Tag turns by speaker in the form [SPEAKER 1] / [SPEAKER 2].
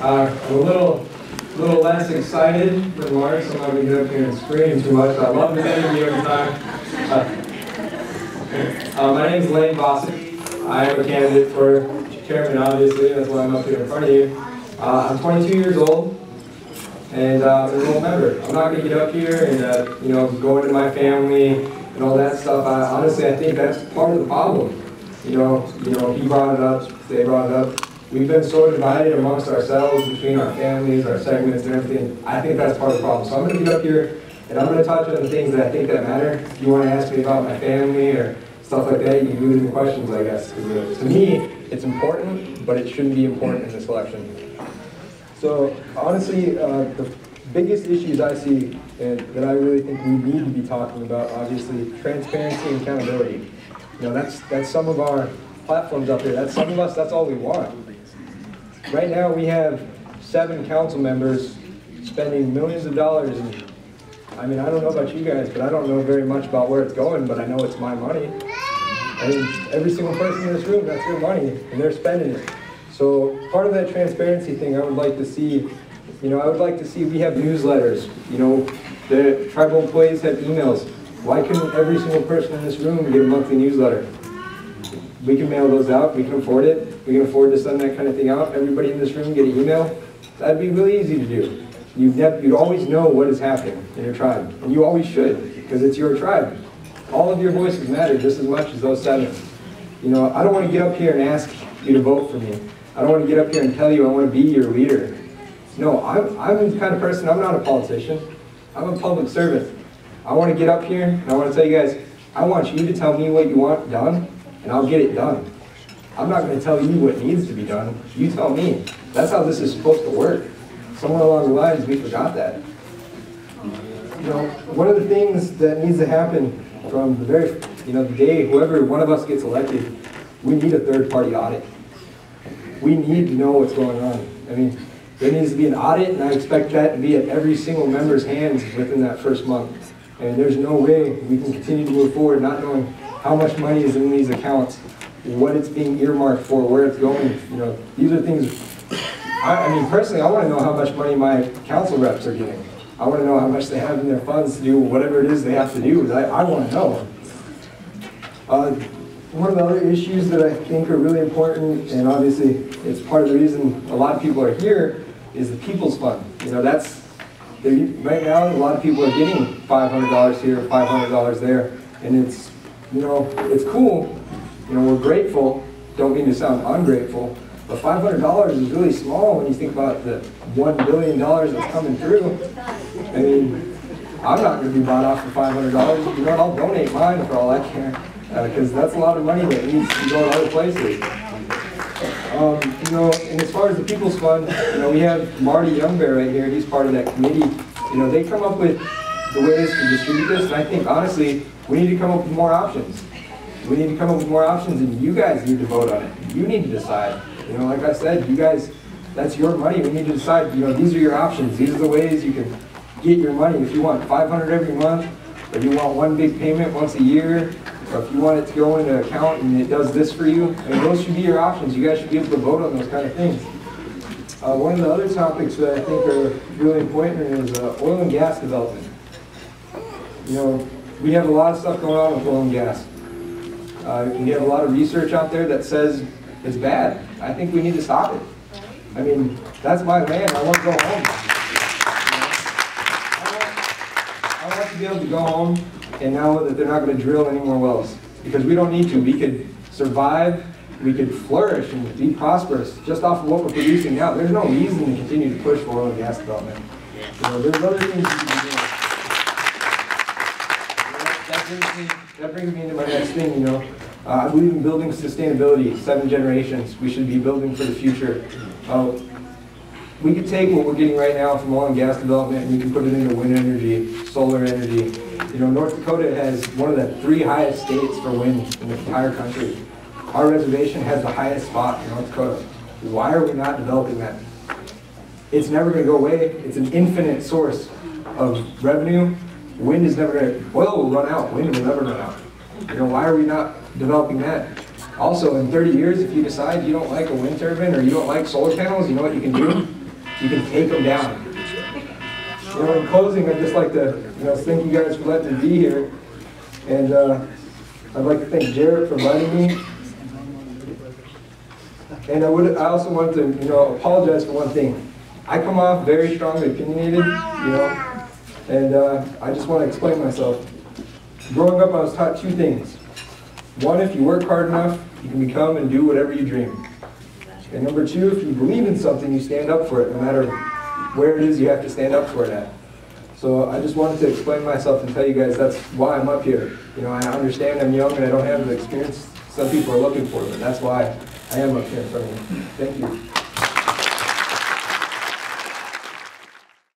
[SPEAKER 1] I'm a little less excited than Mark, so I'm not going to get up here and scream too much. I love this interview every time. My name is Vocu. I am a candidate for chairman, obviously. That's why I'm up here in front of you. I'm 22 years old, and I'm an enrolled member. I'm not going to get up here and go into my family and all that stuff. Honestly, I think that's part of the problem. He brought it up, they brought it up. We've been so divided amongst ourselves, between our families, our segments, and everything. I think that's part of the problem. So I'm going to get up here, and I'm going to touch on the things that I think that matter. If you want to ask me about my family or stuff like that, you can do it in the questions, I guess. To me, it's important, but it shouldn't be important in this election. So honestly, the biggest issues I see and that I really think we need to be talking about, obviously, transparency and accountability. That's some of our platforms up there. That's some of us, that's all we want. Right now we have 7 council members spending millions of dollars. And, I mean, I don't know about you guys, but I don't know very much about where it's going, but I know it's my money. I mean, every single person in this room, that's their money, and they're spending it. So part of that transparency thing I would like to see, we have newsletters. The tribal employees have emails. Why couldn't every single person in this room get a monthly newsletter? We can mail those out, we can afford it. We can afford to send that kind of thing out. Everybody in this room get an email. That'd be really easy to do. You'd always know what is happening in your tribe. And you always should, because it's your tribe. All of your voices matter just as much as those 7. I don't want to get up here and ask you to vote for me. I don't want to get up here and tell you I want to be your leader. No, I'm the kind of person, I'm not a politician. I'm a public servant. I want to get up here and I want to tell you guys, I want you to tell me what you want done, and I'll get it done. I'm not going to tell you what needs to be done. You tell me. That's how this is supposed to work. Somewhere along the lines, we forgot that. One of the things that needs to happen from the very, the day whoever one of us gets elected, we need a third-party audit. We need to know what's going on. I mean, there needs to be an audit, and I expect that to be at every single member's hands within that first month. And there's no way we can continue to move forward not knowing how much money is in these accounts, what it's being earmarked for, where it's going. These are things, I mean, personally, I want to know how much money my council reps are getting. I want to know how much they have in their funds to do whatever it is they have to do. I want to know. One of the other issues that I think are really important, and obviously it's part of the reason a lot of people are here, is the People's Fund. Right now, a lot of people are getting $500 here, $500 there, and it's cool. We're grateful. Don't mean to sound ungrateful, but $500 is really small when you think about the $1 billion that's coming through. I mean, I'm not going to be bought off for $500. I'll donate mine for all I care, because that's a lot of money that needs to go to other places. And as far as the People's Fund, we have Marty Youngbear right here. He's part of that committee. They come up with the ways to distribute this, and I think, honestly, we need to come up with more options. We need to come up with more options, and you guys need to vote on it. You need to decide. Like I said, you guys, that's your money. We need to decide, these are your options. These are the ways you can get your money. If you want $500 every month, or you want one big payment once a year, or if you want it to go into an account and it does this for you, those should be your options. You guys should be able to vote on those kind of things. One of the other topics that I think are really important is oil and gas development. We have a lot of stuff going on with oil and gas. We have a lot of research out there that says it's bad. I think we need to stop it. I mean, that's my land. I want to go home. I want to be able to go home and know that they're not going to drill any more wells, because we don't need to. We could survive, we could flourish and be prosperous just off of what we're producing now. There's no reason to continue to push for oil and gas development. There's other things we can be doing. That brings me into my next thing. I believe in building sustainability, 7 generations. We should be building for the future. We could take what we're getting right now from oil and gas development and we can put it into wind energy, solar energy. North Dakota has one of the 3 highest states for wind in the entire country. Our reservation has the highest spot in North Dakota. Why are we not developing that? It's never going to go away. It's an infinite source of revenue. Wind is never going to, oil will run out, wind will never run out. Why are we not developing that? Also, in 30 years, if you decide you don't like a wind turbine or you don't like solar panels, you know what you can do? you can take them down. You know, in closing, I'd just like to, thank you guys for letting me be here. And I'd like to thank Jared for inviting me. And I also want to, apologize for one thing. I come off very strongly opinionated, and I just want to explain myself. Growing up, I was taught two things. One, if you work hard enough, you can become and do whatever you dream. And number two, if you believe in something, you stand up for it, no matter where it is you have to stand up for it at. So I just wanted to explain myself and tell you guys that's why I'm up here. I understand I'm young and I don't have the experience some people are looking for, but that's why I am up here in front of you. Thank you.